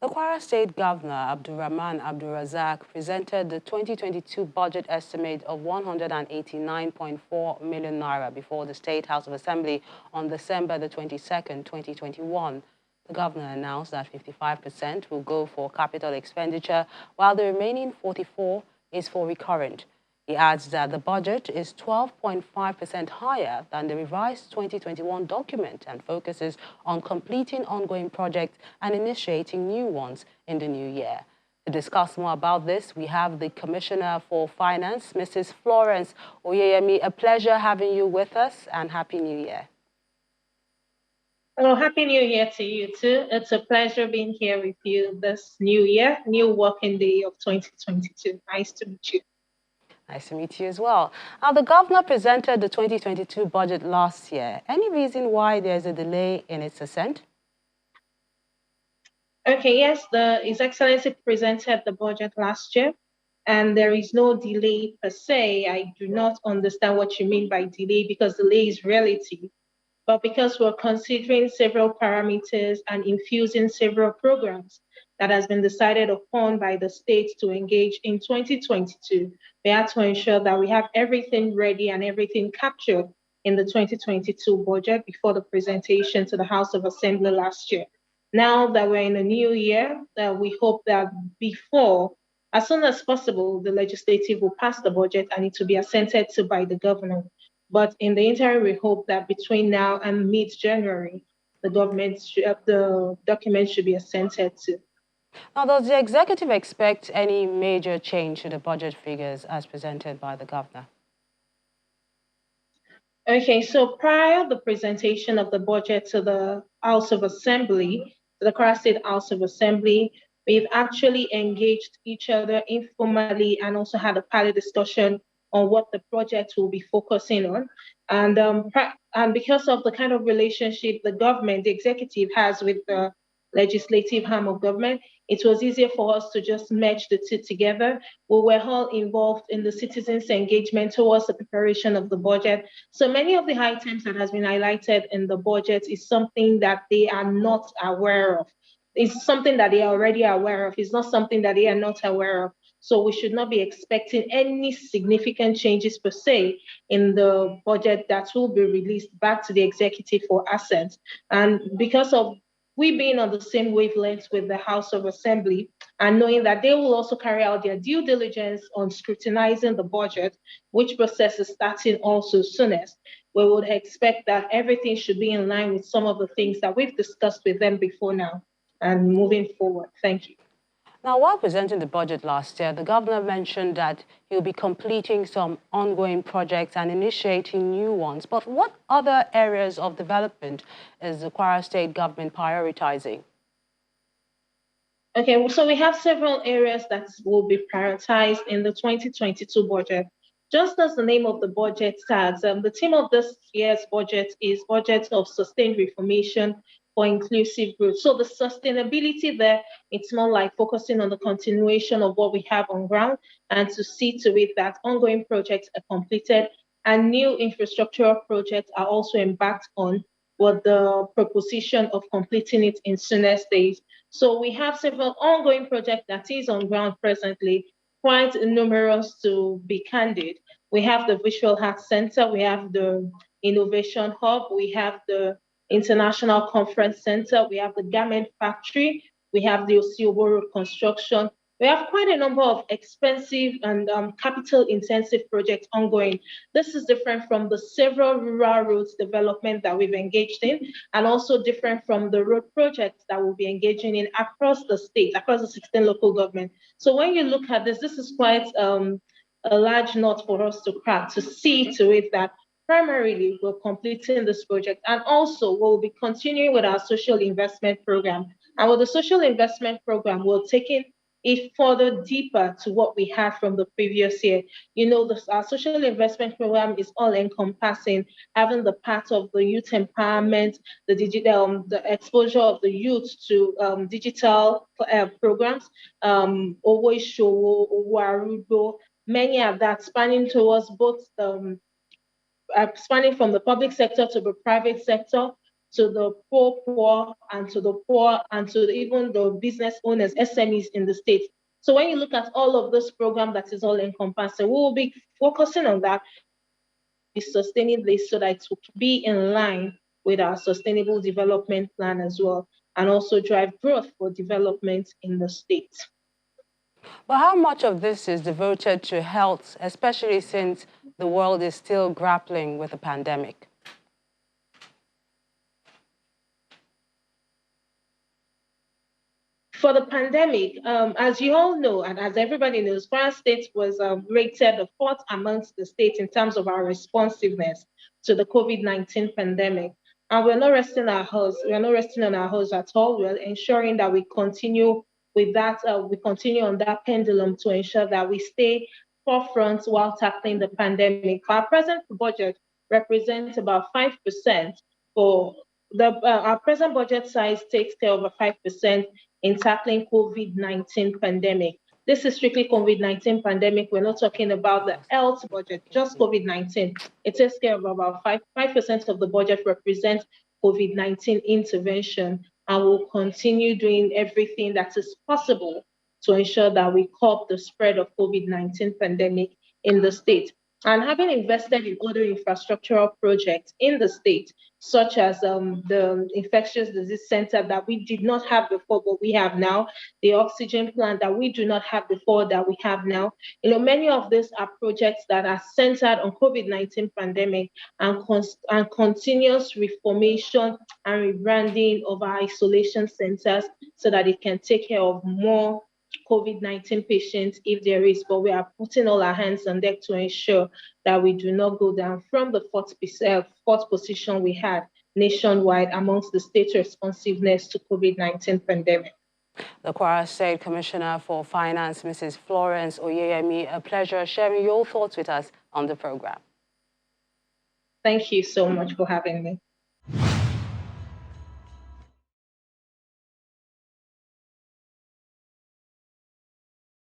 The Kwara State Governor, Abdulrahman Abdulrazak, presented the 2022 budget estimate of 189.4 million naira before the State House of Assembly on December the 22nd, 2021. The governor announced that 55% will go for capital expenditure, while the remaining 44% is for recurrent. He adds that the budget is 12.5% higher than the revised 2021 document and focuses on completing ongoing projects and initiating new ones in the new year. To discuss more about this, we have the Commissioner for Finance, Mrs. Florence Oyeyemi. A pleasure having you with us, and Happy New Year. Oh, Happy New Year to you too. It's a pleasure being here with you this new year, new working day of 2022. Nice to meet you. Nice to meet you as well. Now, the governor presented the 2022 budget last year. Any reason why there's a delay in its assent? Okay, yes, His Excellency presented the budget last year, and there is no delay per se. I do not understand what you mean by delay because delay is relative. But because we're considering several parameters and infusing several programs that has been decided upon by the state to engage in 2022, we have to ensure that we have everything ready and everything captured in the 2022 budget before the presentation to the House of Assembly last year. Now that we're in a new year, we hope that as soon as possible, the legislative will pass the budget and it will be assented to by the governor. But in the interim, we hope that between now and mid-January, the document should be assented to. Now, does the executive expect any major change to the budget figures as presented by the governor? Okay, so prior to the presentation of the budget to the House of Assembly, to the Kwara State House of Assembly, we've actually engaged each other informally and also had a panel discussion on what the project will be focusing on. And because of the kind of relationship the executive has with the legislative arm of government, it was easier for us to just merge the two together. We were all involved in the citizens' engagement towards the preparation of the budget. So many of the items that has been highlighted in the budget is something that they are not aware of. It's something that they are already aware of. It's not something that they are not aware of. So we should not be expecting any significant changes per se in the budget that will be released back to the executive for assent. And because of we being on the same wavelength with the House of Assembly and knowing that they will also carry out their due diligence on scrutinizing the budget, which process is starting also soonest, we would expect that everything should be in line with some of the things that we've discussed with them before now and moving forward. Thank you. Now, while presenting the budget last year, the governor mentioned that he'll be completing some ongoing projects and initiating new ones. But what other areas of development is the Kwara State government prioritizing? Okay, so we have several areas that will be prioritized in the 2022 budget. Just as the name of the budget says, the theme of this year's budget is Budget of Sustained Reformation for Inclusive Growth. So the sustainability there, it's more like focusing on the continuation of what we have on ground and to see to it that ongoing projects are completed and new infrastructural projects are also embarked on with the proposition of completing it in soonest days. So we have several ongoing projects that is on ground presently, quite numerous to be candid. We have the Visual Arts Center, we have the Innovation Hub, we have the International Conference Center, we have the Garment Factory, we have the Osiobo Road construction. We have quite a number of expensive and capital-intensive projects ongoing. This is different from the several rural roads development that we've engaged in, and also different from the road projects that we'll be engaging in across the state, across the 16 local government. So when you look at this is quite a large nut for us to crack to see to it that primarily we're completing this project, and also we'll be continuing with our social investment program. And with the social investment program, we're taking it further deeper to what we had from the previous year. You know, our social investment program is all encompassing, having the part of the youth empowerment, the digital, the exposure of the youth to digital programs, Owo Ishowo, Owo Arudo, many of that spanning towards both spanning from the public sector to the private sector to the poor, and to the poor, and to even the business owners, SMEs in the state. So when you look at all of this program that is all encompassing, we will be focusing on that, sustaining this so that it will be in line with our sustainable development plan as well, and also drive growth for development in the state. But how much of this is devoted to health, especially since the world is still grappling with the pandemic? For the pandemic, as you all know, and as everybody knows, Kwara State was rated the fourth amongst the states in terms of our responsiveness to the COVID-19 pandemic. And we're not resting our horse. We're not resting on our horse at all. We're ensuring that we continue with that. We continue on that pendulum to ensure that we stay forefront while tackling the pandemic. Our present budget represents about 5% for our present budget size takes care of a 5% in tackling COVID-19 pandemic. This is strictly COVID-19 pandemic. We're not talking about the health budget, just COVID-19. It takes care of about 5% of the budget represents COVID-19 intervention, and we'll continue doing everything that is possible to ensure that we curb the spread of COVID-19 pandemic in the state. And having invested in other infrastructural projects in the state, such as the infectious disease center that we did not have before, but we have now, the oxygen plant that we do not have before that we have now. Many of these are projects that are centered on COVID-19 pandemic and continuous reformation and rebranding of our isolation centers so that it can take care of more COVID-19 patients if there is, but we are putting all our hands on deck to ensure that we do not go down from the fourth position we had nationwide amongst the state's responsiveness to COVID-19 pandemic. The Kwara State Commissioner for Finance, Mrs. Florence Oyeyemi, a pleasure sharing your thoughts with us on the program. Thank you so much for having me.